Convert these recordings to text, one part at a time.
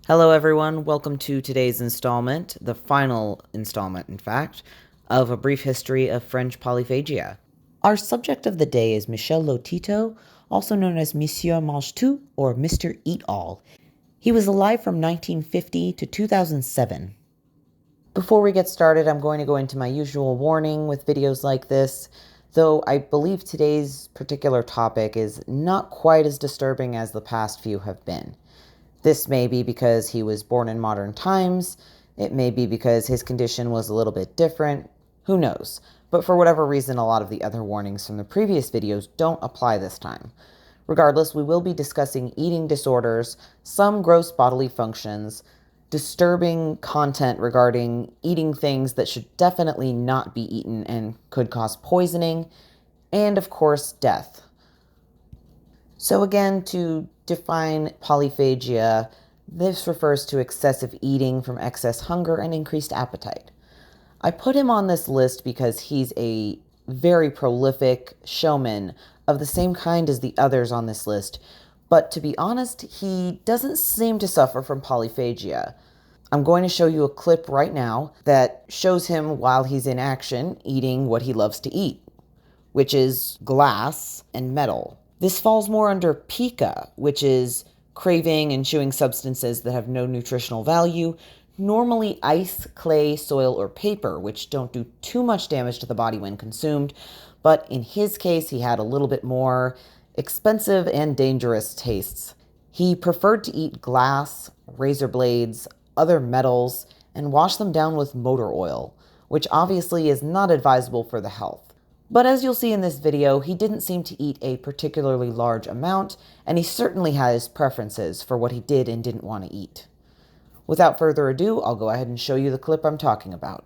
Hello everyone, welcome to today's installment, the final installment in fact, of A Brief History of French Polyphagia. Our subject of the day is Michel Lotito, also known as Monsieur Mangetout or Mr. Eat-All. He was alive from 1950 to 2007. Before we get started, I'm going to go into my usual warning with videos like this, though I believe today's particular topic is not quite as disturbing as the past few have been. This may be because he was born in modern times. It may be because his condition was a little bit different. Who knows? But for whatever reason, a lot of the other warnings from the previous videos don't apply this time. Regardless, we will be discussing eating disorders, some gross bodily functions, disturbing content regarding eating things that should definitely not be eaten and could cause poisoning, and of course, death. So again, to define polyphagia, this refers to excessive eating from excess hunger and increased appetite. I put him on this list because he's a very prolific showman of the same kind as the others on this list, but to be honest, he doesn't seem to suffer from polyphagia. I'm going to show you a clip right now that shows him while he's in action eating what he loves to eat, which is glass and metal. This falls more under pica, which is craving and chewing substances that have no nutritional value, normally ice, clay, soil, or paper, which don't do too much damage to the body when consumed, but in his case, he had a little bit more expensive and dangerous tastes. He preferred to eat glass, razor blades, other metals, and wash them down with motor oil, which obviously is not advisable for the health. But as you'll see in this video, he didn't seem to eat a particularly large amount, and he certainly has preferences for what he did and didn't want to eat. Without further ado, I'll go ahead and show you the clip I'm talking about.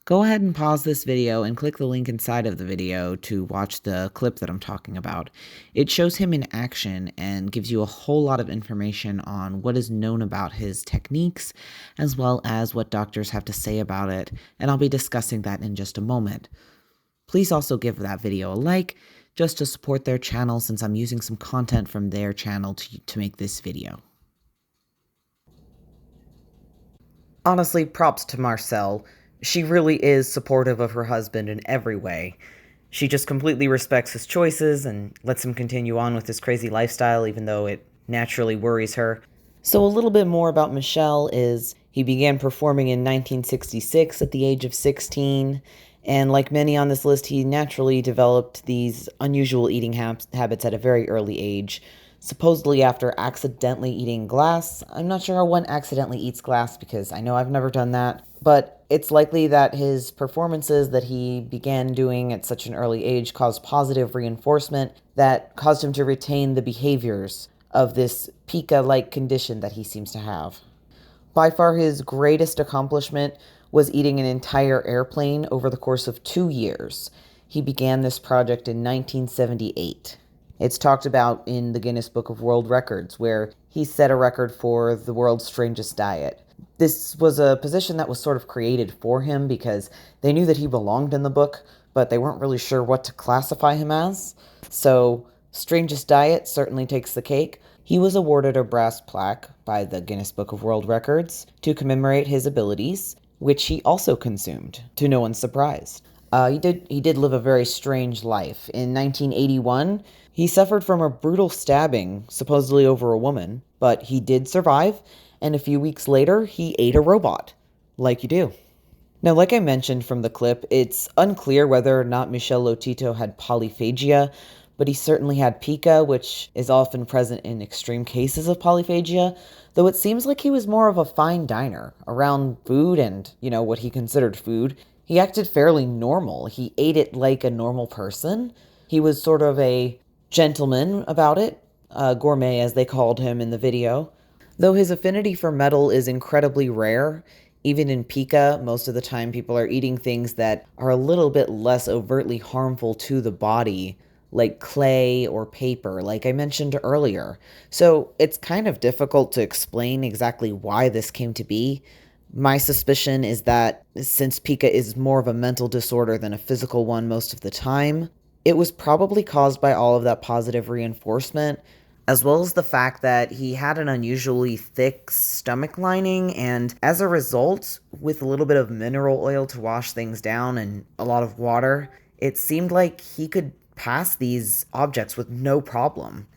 Go ahead and pause this video and click the link inside of the video to watch the clip that I'm talking about. It shows him in action and gives you a whole lot of information on what is known about his techniques, as well as what doctors have to say about it, and I'll be discussing that in just a moment. Please also give that video a like, just to support their channel since I'm using some content from their channel to make this video. Honestly, props to Marcel. She really is supportive of her husband in every way. She just completely respects his choices and lets him continue on with his crazy lifestyle even though it naturally worries her. So a little bit more about Michel is he began performing in 1966 at the age of 16. And like many on this list, he naturally developed these unusual eating habits at a very early age, supposedly after accidentally eating glass. I'm not sure how one accidentally eats glass because I know I've never done that, but it's likely that his performances that he began doing at such an early age caused positive reinforcement that caused him to retain the behaviors of this pica-like condition that he seems to have. By far his greatest accomplishment was eating an entire airplane over the course of 2 years. He began this project in 1978. It's talked about in the Guinness Book of World Records, where he set a record for the world's strangest diet. This was a position that was sort of created for him because they knew that he belonged in the book, but they weren't really sure what to classify him as. So, strangest diet certainly takes the cake. He was awarded a brass plaque by the Guinness Book of World Records to commemorate his abilities, which he also consumed, to no one's surprise. He did live a very strange life. In 1981, he suffered from a brutal stabbing, supposedly over a woman, but he did survive, and a few weeks later, he ate a robot, like you do. Now, like I mentioned from the clip, it's unclear whether or not Michel Lotito had polyphagia, but he certainly had pica, which is often present in extreme cases of polyphagia, though it seems like he was more of a fine diner around food and, what he considered food. He acted fairly normal. He ate it like a normal person. He was sort of a gentleman about it, gourmet as they called him in the video. Though his affinity for metal is incredibly rare, even in pica, most of the time people are eating things that are a little bit less overtly harmful to the body, like clay or paper, like I mentioned earlier. So it's kind of difficult to explain exactly why this came to be. My suspicion is that since pica is more of a mental disorder than a physical one most of the time, it was probably caused by all of that positive reinforcement. as well as the fact that he had an unusually thick stomach lining, and as a result, with a little bit of mineral oil to wash things down and a lot of water, it seemed like he could pass these objects with no problem.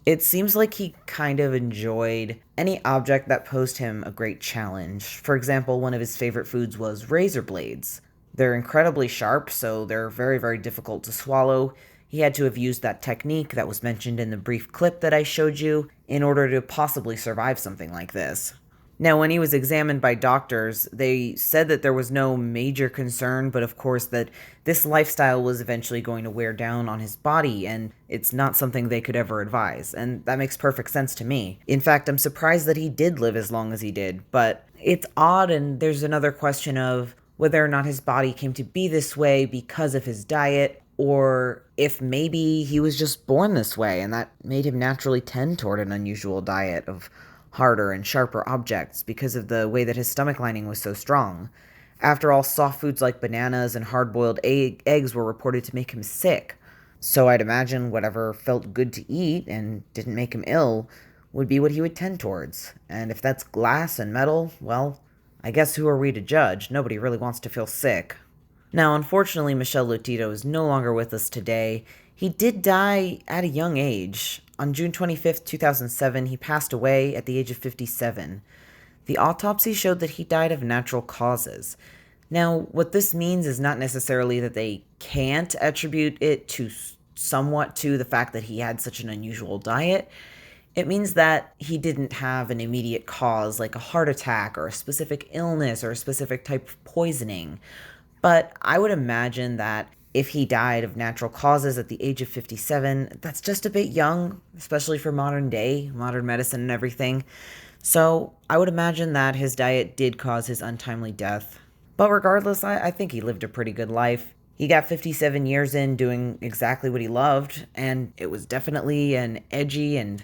It seems like he kind of enjoyed any object that posed him a great challenge. For example, one of his favorite foods was razor blades. They're incredibly sharp, so they're very, very difficult to swallow. He had to have used that technique that was mentioned in the brief clip that I showed you in order to possibly survive something like this. Now, when he was examined by doctors, they said that there was no major concern, but of course, that this lifestyle was eventually going to wear down on his body, and it's not something they could ever advise. And that makes perfect sense to me. In fact, I'm surprised that he did live as long as he did, but it's odd, and there's another question of whether or not his body came to be this way because of his diet, or if maybe he was just born this way and that made him naturally tend toward an unusual diet of harder and sharper objects because of the way that his stomach lining was so strong. After all, soft foods like bananas and hard boiled eggs were reported to make him sick. So I'd imagine whatever felt good to eat and didn't make him ill would be what he would tend towards. And if that's glass and metal, well, I guess who are we to judge? Nobody really wants to feel sick. Now, unfortunately, Michel Lotito is no longer with us today. He did die at a young age. On June 25th, 2007, he passed away at the age of 57. The autopsy showed that he died of natural causes. Now, what this means is not necessarily that they can't attribute it to somewhat to the fact that he had such an unusual diet. It means that he didn't have an immediate cause like a heart attack or a specific illness or a specific type of poisoning. But I would imagine that if he died of natural causes at the age of 57, that's just a bit young, especially for modern day, modern medicine and everything. So I would imagine that his diet did cause his untimely death. But regardless, I think he lived a pretty good life. He got 57 years in doing exactly what he loved, and it was definitely an edgy and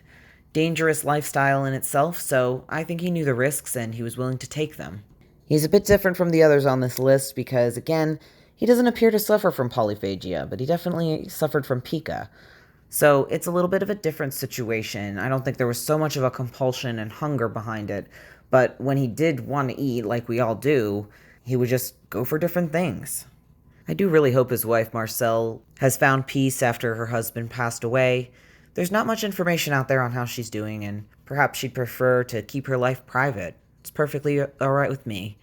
dangerous lifestyle in itself, so I think he knew the risks and he was willing to take them. He's a bit different from the others on this list because, again, he doesn't appear to suffer from polyphagia, but he definitely suffered from pica. So it's a little bit of a different situation. I don't think there was so much of a compulsion and hunger behind it, but when he did want to eat, like we all do, he would just go for different things. I do really hope his wife, Marcel, has found peace after her husband passed away. There's not much information out there on how she's doing, and perhaps she'd prefer to keep her life private. It's perfectly alright with me.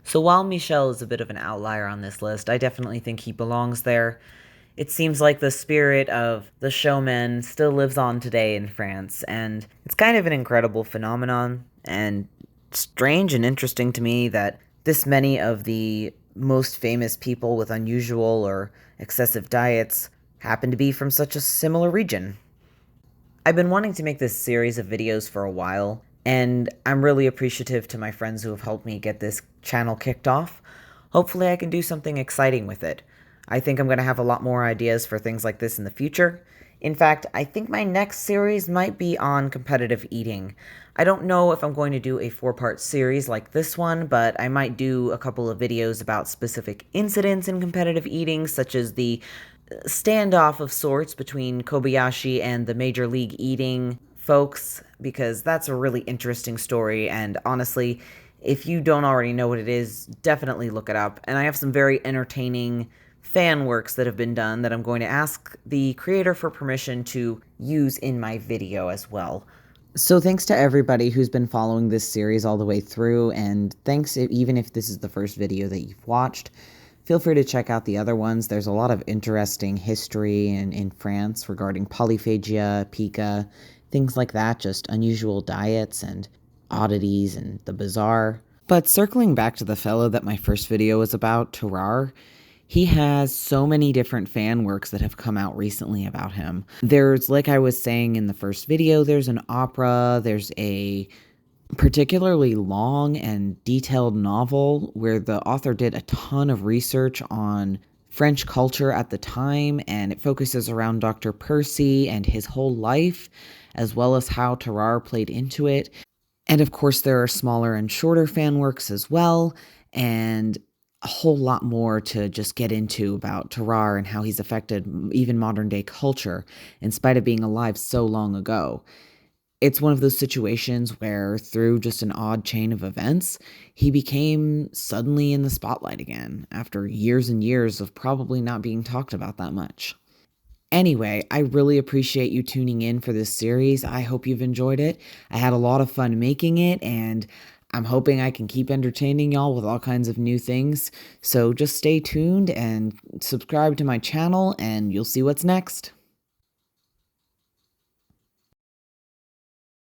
So while Michel is a bit of an outlier on this list, I definitely think he belongs there. It seems like the spirit of the showman still lives on today in France, and it's kind of an incredible phenomenon, and strange and interesting to me that this many of the most famous people with unusual or excessive diets happen to be from such a similar region. I've been wanting to make this series of videos for a while, and I'm really appreciative to my friends who have helped me get this channel kicked off. Hopefully I can do something exciting with it. I think I'm going to have a lot more ideas for things like this in the future. In fact, I think my next series might be on competitive eating. I don't know if I'm going to do a 4-part series like this one, but I might do a couple of videos about specific incidents in competitive eating, such as the standoff of sorts between Kobayashi and the Major League Eating folks, because that's a really interesting story, and honestly, if you don't already know what it is, definitely look it up. And I have some very entertaining fan works that have been done that I'm going to ask the creator for permission to use in my video as well. So thanks to everybody who's been following this series all the way through, and thanks even if this is the first video that you've watched. Feel free to check out the other ones. There's a lot of interesting history in France regarding polyphagia, pica, things like that, just unusual diets and oddities and the bizarre. But circling back to the fellow that my first video was about, Tarrare, he has so many different fan works that have come out recently about him. There's, like I was saying in the first video, there's an opera, there's a particularly long and detailed novel where the author did a ton of research on French culture at the time, and it focuses around Dr. Percy and his whole life, as well as how Tarrare played into it. And of course, there are smaller and shorter fan works as well, and a whole lot more to just get into about Tarrare and how he's affected even modern day culture, in spite of being alive so long ago. It's one of those situations where, through just an odd chain of events, he became suddenly in the spotlight again after years and years of probably not being talked about that much. Anyway, I really appreciate you tuning in for this series. I hope you've enjoyed it. I had a lot of fun making it, and I'm hoping I can keep entertaining y'all with all kinds of new things. So just stay tuned and subscribe to my channel, and you'll see what's next.